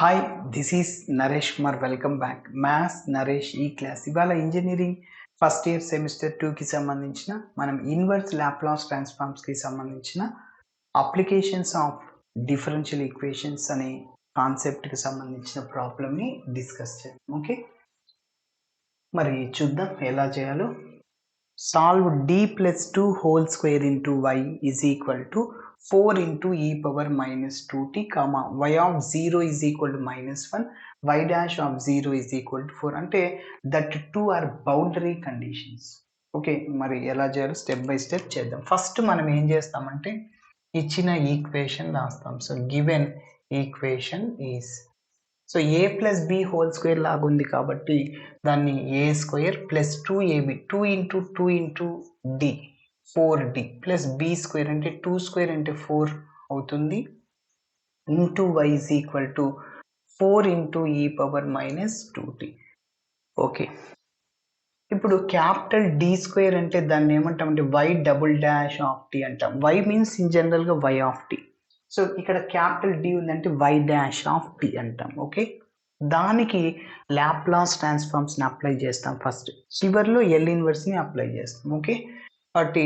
Hi, this is Naresh Kumar. Welcome back. Maths Naresh ఈ class. ఇవాళ engineering first year semester 2కి సంబంధించిన మనం ఇన్వర్స్ లాప్లాస్ ట్రాన్స్ఫార్మ్స్కి సంబంధించిన అప్లికేషన్స్ ఆఫ్ డిఫరెన్షియల్ ఈక్వేషన్స్ అనే కాన్సెప్ట్కి సంబంధించిన ప్రాబ్లమ్ని డిస్కస్ చేద్దాం. ఓకే, మరి చూద్దాం ఎలా చేయాలో. Solve d plus 2 whole square into y is equal to 4 into e power minus 2t, comma y of 0 is equal to minus 1, y dash of 0 is equal to 4. అంటే that two are boundary conditions. Okay, మరి ఎలా చేయాలో step by step చేద్దాం. First మనం ఏం చేస్తామంటే ఇచ్చిన equation రాస్తాం. So given equation is, so A plus B whole square లాగా ఉంది కాబట్టి దాన్ని A square plus 2ab 2 into 2 into D 4d plus B square అంటే 2 స్క్వేర్ అంటే 4 అవుతుంది into Y is equal to 4 into E power minus 2t. Okay, ఇప్పుడు capital D square అంటే దాన్ని ఏమంటాం అంటే Y double dash of T అంటాం. Y means in జనరల్గా వై ఆఫ్ టీ. సో ఇక్కడ క్యాపిటల్ డి ఉందంటే వై డాష్ ఆఫ్ టీ అంటాం. ఓకే, దానికి లాప్లాస్ ట్రాన్స్ఫార్మ్స్ని అప్లై చేస్తాం. ఫస్ట్ చివర్లో ఎల్ ఇన్వర్స్ని అప్లై చేస్తాం. ఓకే, కాబట్టి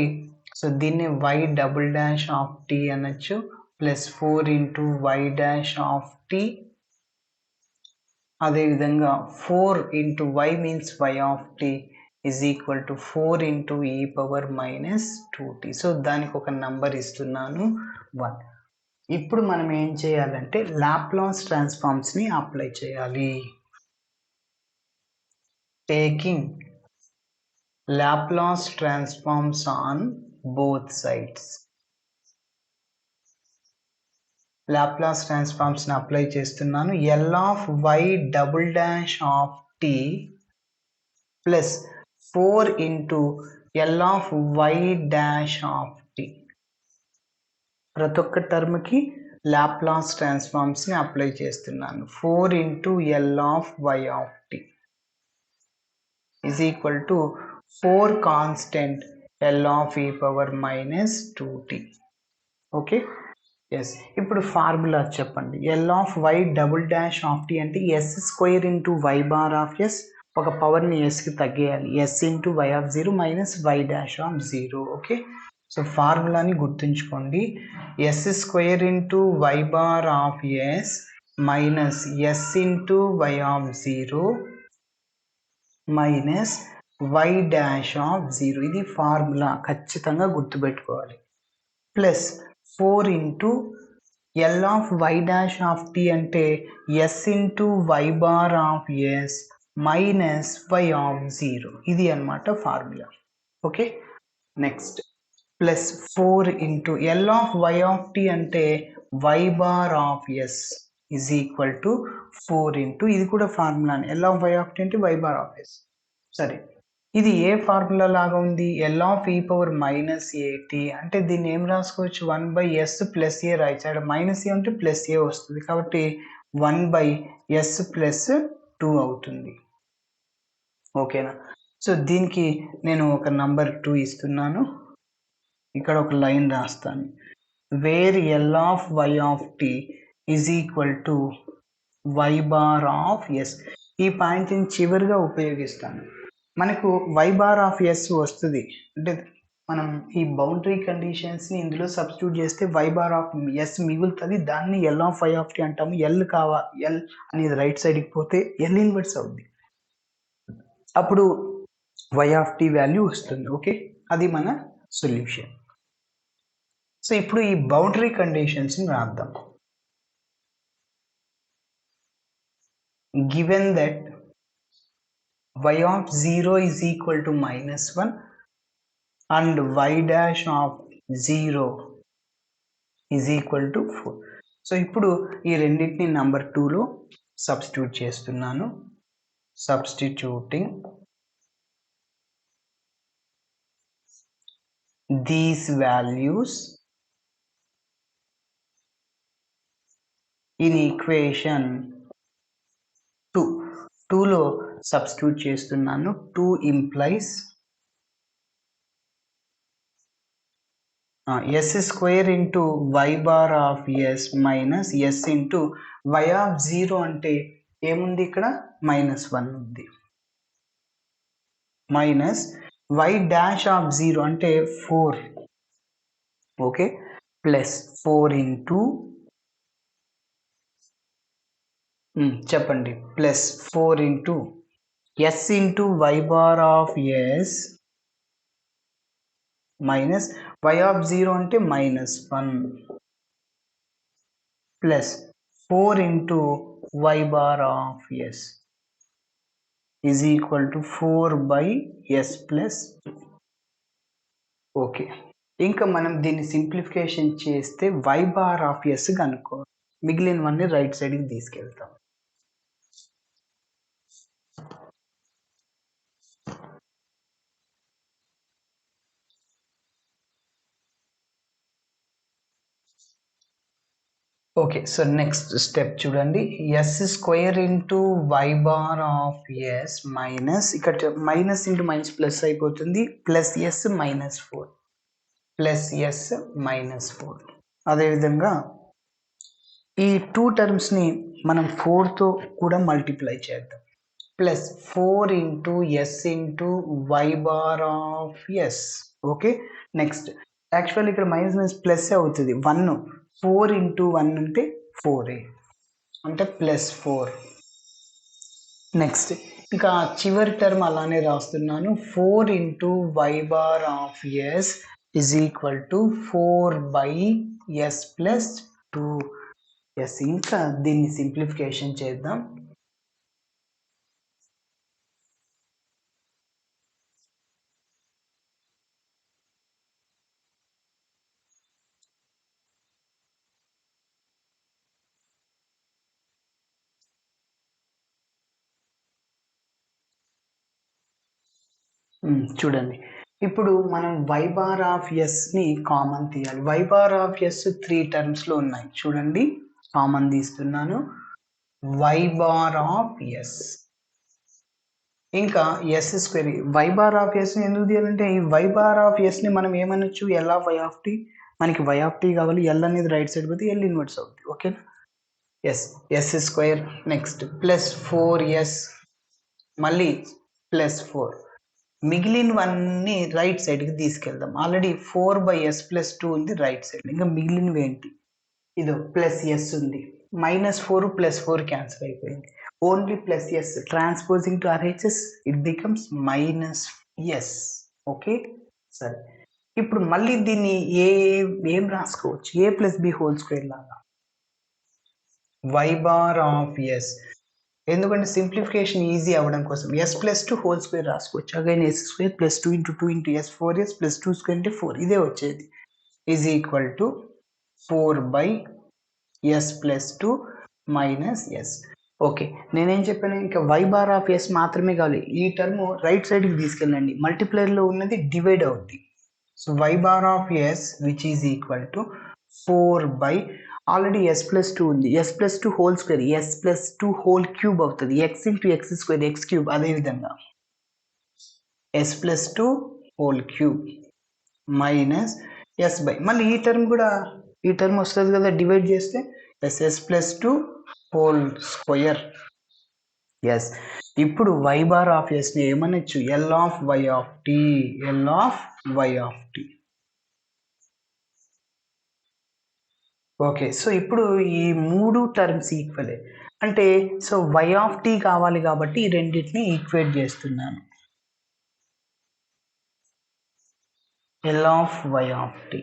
సో దీన్ని Y double dash of T అనొచ్చు plus 4 into Y dash of T. అదేవిధంగా 4 into Y means Y of T is equal to 4 into E power minus 2t. So దానికి ఒక number ఇస్తున్నాను 1. ఇప్పుడు మనం ఏం చేయాలంటే లాప్లాస్ ట్రాన్స్ఫార్మ్స్ని అప్లై చేయాలి. Taking Laplace transforms on both sides. Laplace ట్రాన్స్ఫార్మ్స్ని అప్లై చేస్తున్నాను. L of Y double dash of T plus 4 into L of Y dash of T. ప్రతి ఒక్క టర్మ్కి లాప్లాస్ ట్రాన్స్ఫార్మ్స్ని అప్లై చేస్తున్నాను. 4 into L of Y of T is equal to 4 constant L of E power minus 2t. Okay, yes. ఇప్పుడు formula చెప్పండి. L of Y double dash of T అంటే S square into Y bar of S, ఒక పవర్ని ఎస్కి తగ్గేయాలి. S into Y of 0 minus Y dash of 0. Okay, so ఫార్ములాని గుర్తుంచుకోండి. S square into Y bar of S minus S into Y of 0 minus Y dash of 0. ఇది formula, ఖచ్చితంగా గుర్తుపెట్టుకోవాలి. Plus 4 into L of Y dash of T అంటే S into Y bar of S minus Y of 0. ఇది అన్నమాట formula. Okay, next plus 4 into L of Y of T అంటే Y bar of S is equal to 4 into, ఇది కూడా ఫార్ములానే, L of Y of T అంటే Y bar of S. సరే, ఇది ఏ ఫార్ములా లాగా ఉంది? L of E power minus A T అంటే దీన్ని ఏం రాసుకోవచ్చు? 1 బై ఎస్ ప్లస్ ఏ రాయించాడు. మైనస్ ఏ అంటే ప్లస్ ఏ వస్తుంది కాబట్టి 1 బై ఎస్ ప్లస్ 2 అవుతుంది. ఓకేనా? సో దీనికి నేను ఒక నంబర్ 2 ఇస్తున్నాను. ఇక్కడ ఒక లైన్ రాస్తాను. Where L of Y of T is equal to Y bar of S. ఈ పాయింట్ని చివరిగా ఉపయోగిస్తాను. మనకు వై బార్ ఆఫ్ ఎస్ వస్తుంది అంటే మనం ఈ బౌండరీ కండిషన్స్ని ఇందులో సబ్స్టిట్యూట్ చేస్తే వై బార్ ఆఫ్ ఎస్ మిగులుతుంది. దాన్ని L of Y of T అంటాము. ఎల్ ఎల్ అనేది రైట్ సైడ్కి పోతే ఎల్ ఇన్వర్స్ అవుద్ది, అప్పుడు వై ఆఫ్ టీ వాల్యూ వస్తుంది. ఓకే, అది మన సొల్యూషన్. సో ఇప్పుడు ఈ బౌండరీ కండిషన్స్ని రాద్దాం. Given that y of 0 is equal to minus 1 and y dash of 0 is equal to 4. So ఇప్పుడు ఈ రెండింటిని నంబర్ 2లో సబ్స్టిట్యూట్ చేస్తున్నాను. Substituting these values in equation 2లో సబ్స్టిట్యూట్ చేస్తున్నాను. 2 implies S square into Y bar of S minus S into Y of zero అంటే ఏముంది ఇక్కడ -1 ఉంది minus Y dash of zero అంటే 4 ఓకే ప్లస్ 4 ఇంటూ చెప్పండి plus 4 into S into Y bar of S minus Y of zero అంటే -1 plus 4 into Y bar of S is equal to 4 by S plus okay ఇంకా మనం దీన్ని simplification చేస్తే why bar of yes కనుక్కో మిగిలినవన్నీ right సైడ్కి తీసుకెళ్తాం okay so next step చూడండి S square into Y bar of S minus ఇక్కడ మైనస్ ఇంటూ మైనస్ ప్లస్ అయిపోతుంది ప్లస్ ఎస్ -4 ప్లస్ ఎస్ -4 అదేవిధంగా ఈ 2 టర్మ్స్ని మనం 4తో కూడా మల్టిప్లై చేద్దాం plus 4 into S into Y bar of S okay next actual ఇక్కడ minus plus అవుతుంది 1 4 ఇంటూ 1 అంటే 4 అంటే +4 నెక్స్ట్ ఇంకా చివరి టర్మ్ అలానే రాస్తున్నాను 4 into Y bar of S is equal to 4 by S plus 2 S ఇంకా దీన్ని సింప్లిఫికేషన్ చేద్దాం చూడండి ఇప్పుడు మనం వై బార్ ఆఫ్ ఎస్ని కామన్ తీయాలి వై బార్ ఆఫ్ ఎస్ 3 టర్మ్స్లో ఉన్నాయి చూడండి కామన్ తీస్తున్నాను వై బార్ ఆఫ్ ఎస్ ఇంకా S square Y bar of ఎస్ని ఎందుకు తీయాలంటే ఈ వై బార్ ఆఫ్ ఎస్ని మనం ఏమనొచ్చు L of Y of T మనకి వై ఆఫ్ టీ కావాలి ఎల్ అనేది రైట్ సైడ్ పోతే ఎల్ ఇన్వర్స్ అవుతుంది ఓకేనా yes square next plus 4s మళ్ళీ +4 మిగిలినవన్నీ రైట్ సైడ్కి తీసుకెళ్దాం ఆల్రెడీ 4 బై ఎస్ ప్లస్ 2 ఉంది రైట్ సైడ్ ఇంకా మిగిలినవి ఏంటి ఇదో ప్లస్ ఎస్ ఉంది -4 +4 క్యాన్సిల్ అయిపోయింది only plus S transposing to RHS it becomes -s okay సరే ఇప్పుడు మళ్ళీ దీన్ని ఏం రాసుకోవచ్చు a + b హోల్ స్క్వేర్ లాగా వై బార్ ఆఫ్ ఎస్ ఎందుకంటే సింప్లిఫికేషన్ ఈజీ అవ్వడం కోసం ఎస్ ప్లస్ 2 హోల్ స్క్వేర్ రాసుకోవచ్చు again S square plus 2 into 2 into S 4s plus 2 square అంటే 4 ఇదే వచ్చేది is equal to 4 by S plus 2 minus S okay నేనేం చెప్పాను ఇంకా వై బార్ ఆఫ్ ఎస్ మాత్రమే కావాలి ఈ టర్మ్ రైట్ సైడ్కి తీసుకెళ్ళండి మల్టిప్లైర్లో ఉన్నది డివైడ్ అవుద్ది so Y bar of S which is equal to 4 by already S plus 2 ఉంది S plus 2 whole square S plus 2 whole cube అవుతుంది X into X square X cube అదేవిధంగా S plus 2 whole cube minus S by మళ్ళీ ఈ term వస్తుంది కదా divide చేస్తే S plus 2 whole square S ఇప్పుడు Y bar of ఎస్ని ఏమనొచ్చు L of Y of T L of Y of T okay so ఇప్పుడు ఈ 3 టర్మ్స్ ఈక్వలే అంటే సో వై ఆఫ్ టీ కావాలి కాబట్టి ఈ రెండింటిని ఈక్వేట్ చేస్తున్నాను L of Y of T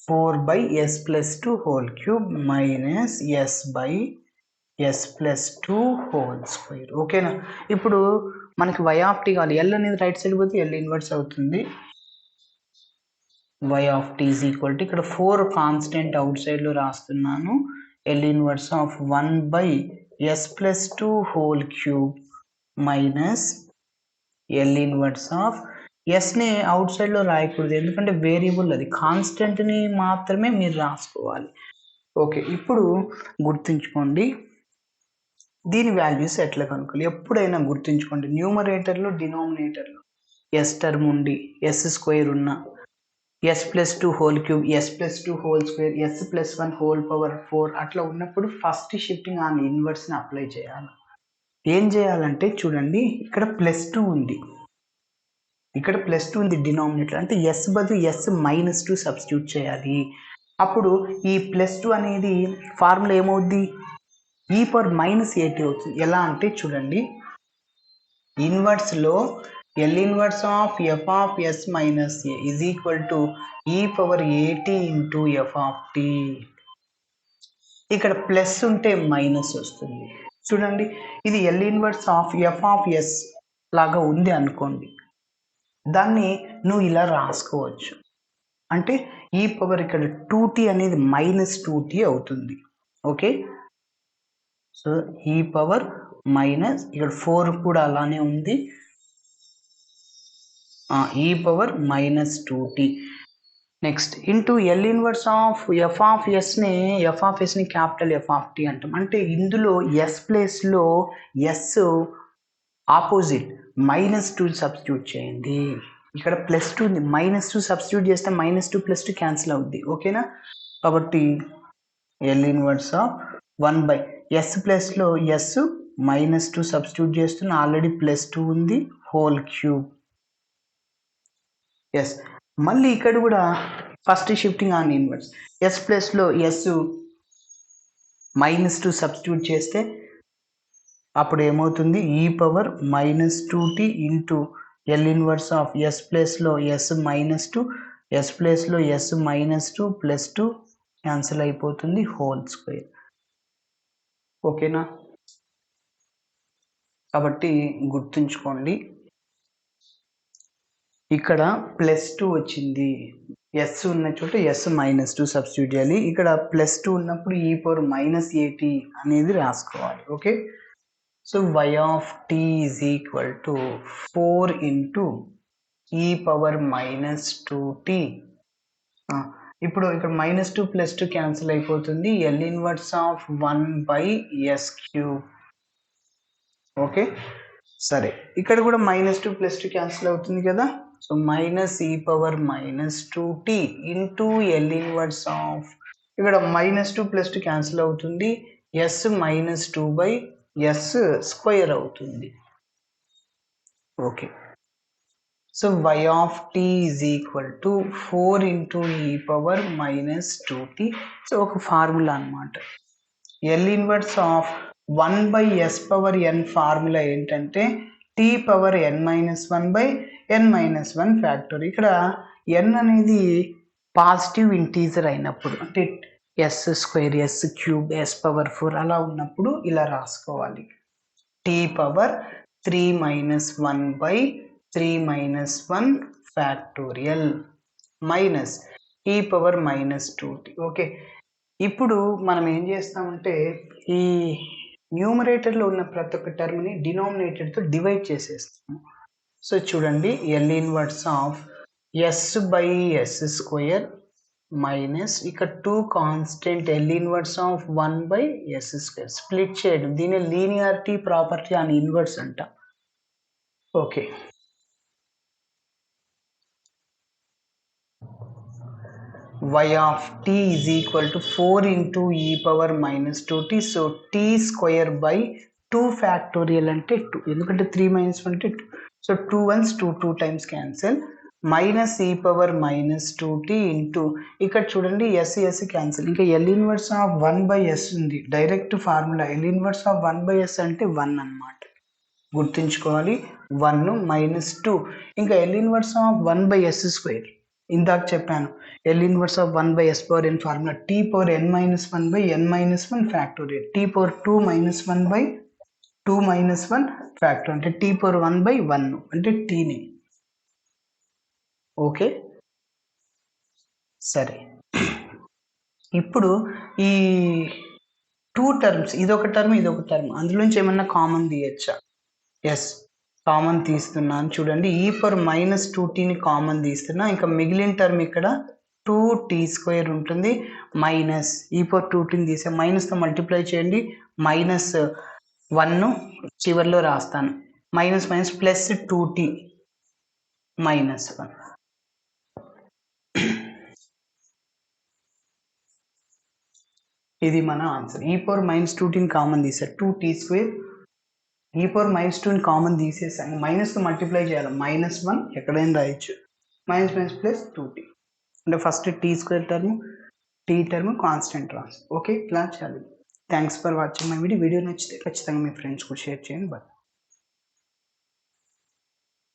4 by S plus 2 whole cube minus S by S plus 2 whole square ఓకేనా ఇప్పుడు మనకి వై ఆఫ్ టీ కావాలి ఎల్ అనేది రైట్ సైడ్ పోతే ఎల్ ఇన్వర్స్ అవుతుంది y of t is equal to ఇక్కడ 4 constant అవుట్ సైడ్లో రాస్తున్నాను L inverse of 1 by S plus 2 whole cube minus L inverse of ఎస్ని అవుట్ సైడ్లో రాయకూడదు ఎందుకంటే వేరియబుల్ అది కాన్స్టెంట్ని మాత్రమే మీరు రాసుకోవాలి ఓకే ఇప్పుడు గుర్తుంచుకోండి దీని వాల్యూస్ ఎట్లా కనుక్కోవాలి ఎప్పుడైనా గుర్తుంచుకోండి న్యూమరేటర్లో డినామినేటర్లో ఎస్ టర్మ్ ఉండి ఎస్ స్క్వేర్ ఉన్న s+2 whole cube s+2 whole square s+1 whole power 4 అట్లా ఉన్నప్పుడు ఫస్ట్ షిఫ్టింగ్ ఆన్ ఇన్వర్స్ని అప్లై చేయాలి. ఏం చేయాలంటే చూడండి, ఇక్కడ +2 ఉంది, ఇక్కడ +2 ఉంది డినామినేటర్, అంటే s బదులు s-2 సబ్స్టిట్యూట్ చేయాలి. అప్పుడు ఈ +2 అనేది ఫార్ములా ఏమవుద్ది, e⁻-at అవుతుంది. ఎలా అంటే చూడండి, ఇన్వర్స్లో L inverse of f of s minus a is equal to e⁻at into f of t. ఇక్కడ ప్లస్ ఉంటే మైనస్ వస్తుంది. చూడండి, ఇది L inverse of f of s లాగా ఉంది అనుకోండి, దాన్ని నువ్వు ఇలా రాసుకోవచ్చు. అంటే ఈ పవర్ ఇక్కడ 2t అనేది -2t అవుతుంది. Okay, so E power minus ఇక్కడ 4 కూడా అలానే ఉంది, e⁻-2t. Next into L inverse of f of sని క్యాపిటల్ f ఆఫ్ t అంటాం. అంటే ఇందులో s ప్లేస్లో s ఆపోజిట్ -2 సబ్స్టిట్యూట్ చేయండి. ఇక్కడ +2 ఉంది, -2 సబ్స్టిట్యూట్ చేస్తే -2 +2 క్యాన్సిల్ అవుద్ది. ఓకేనా, కాబట్టి L ఇన్వర్స్ ఆఫ్ 1/s ప్లేస్లో s -2 సబ్స్టిట్యూట్ చేస్తున్నా, ఆల్రెడీ +2 ఉంది, హోల్ క్యూబ్. ఎస్, మళ్ళీ ఇక్కడ కూడా first shifting on inverse, s ప్లేస్లో s -2 సబ్స్టిట్యూట్ చేస్తే అప్పుడు ఏమవుతుంది, e⁻-2t into L inverse of s ప్లేస్లో s -2, s ప్లేస్లో s -2 +2 క్యాన్సిల్ అయిపోతుంది, హోల్ స్క్వేర్. ఓకేనా, కాబట్టి గుర్తుంచుకోండి, ఇక్కడ +2 వచ్చింది, s ఉన్న చోట s -2 సబ్స్టిట్యూట్ చేయాలి. ఇక్కడ +2 ఉన్నప్పుడు e⁻-at అనేది రాసుకోవాలి. Okay, so y of t is equal to 4 into e⁻-2t. ఇప్పుడు ఇక్కడ -2 +2 క్యాన్సిల్ అయిపోతుంది, L inverse of 1/s³. Okay, సరే, ఇక్కడ కూడా -2 +2 క్యాన్సిల్ అవుతుంది కదా, so -e⁻-2t into L inverse of, ఇక్కడ -2 +2 క్యాన్సిల్ అవుతుంది, s -2/s² అవుతుంది. Okay, so y of t is equal to 4 into e⁻-2t. So ఒక ఫార్ములా అన్నమాట. L inverse of 1/s⁻n formula ఏంటంటే t⁻n-1/n-1 ఫ్యాక్టర్. ఇక్కడ n అనేది పాజిటివ్ ఇంటీజర్ అయినప్పుడు, అంటే s² s³ s⁻4 అలా ఉన్నప్పుడు ఇలా రాసుకోవాలి, t⁻3-1/3-1 factorial minus e⁻-2t. Okay, ఇప్పుడు మనం ఏం చేస్తామంటే ఈ న్యూమరేటర్లో ఉన్న ప్రతి ఒక్క టర్మ్ని డినామినేటర్తో డివైడ్ చేసేస్తాము. సో చూడండి, L inverse of s/s² minus ఇక్కడ 2 constant L inverse of 1/s². Split చేయడం, దీని లీనియారిటీ ప్రాపర్టీ ఆన్ ఇన్వర్స్ అంట. Okay, y of t is equal to 4 into e⁻-2t. So t² 2 factorial అంటే 2, ఎందుకంటే 3 - 1 అంటే 2, so 2 1s 2 times cancel, minus e⁻-2t into ఇక్కడ చూడండి s cancel, ఇంకా L inverse of 1/s ఉంది, direct formula L inverse of 1/s అంటే 1 అన్నమాట, గుర్తుంచుకోవాలి. 1 -2, ఇంకా L ఇన్వర్స్ ఆఫ్ 1/s², ఇందాక చెప్పాను L inverse of 1/s⁻n formula t⁻n-1/n-1 factorial, t⁻2 - 1/2 - 1 factor, అంటే t⁻1/1 అంటే tని. ఓకే, సరే, ఇప్పుడు ఈ 2 టర్మ్స్, ఇదొక టర్మ్ ఇదొక టర్మ్, అందులోంచి ఏమన్నా కామన్ తీయచ్చా? ఎస్, కామన్ తీస్తున్నాను. చూడండి, e⁻-2tని కామన్ తీస్తున్నా, ఇంకా మిగిలిన టర్మ్ ఇక్కడ 2t² ఉంటుంది, మైనస్ e⁻-2tని తీసే, మైనస్తో మల్టిప్లై చేయండి, -1 చివరిలో రాస్తాను, మైనస్ +2t -1. ఇది మన ఆన్సర్. e⁻−2t కామన్ తీసారు 2t². e⁻−2 కామన్ తీసేసాను. మైనస్‌తో మల్టిప్లై చేయాలి. -1 ఎక్కడైనా రాయొచ్చు. మైనస్ ప్లస్ 2t అంటే first t² term, t term constant రాసి ఓకే ఇలా చేయాలి. Thanks for watching my video. Video నచ్చితే ఖచ్చితంగా మీ ఫ్రెండ్స్ కూడా షేర్ చేయండి. బాయ్.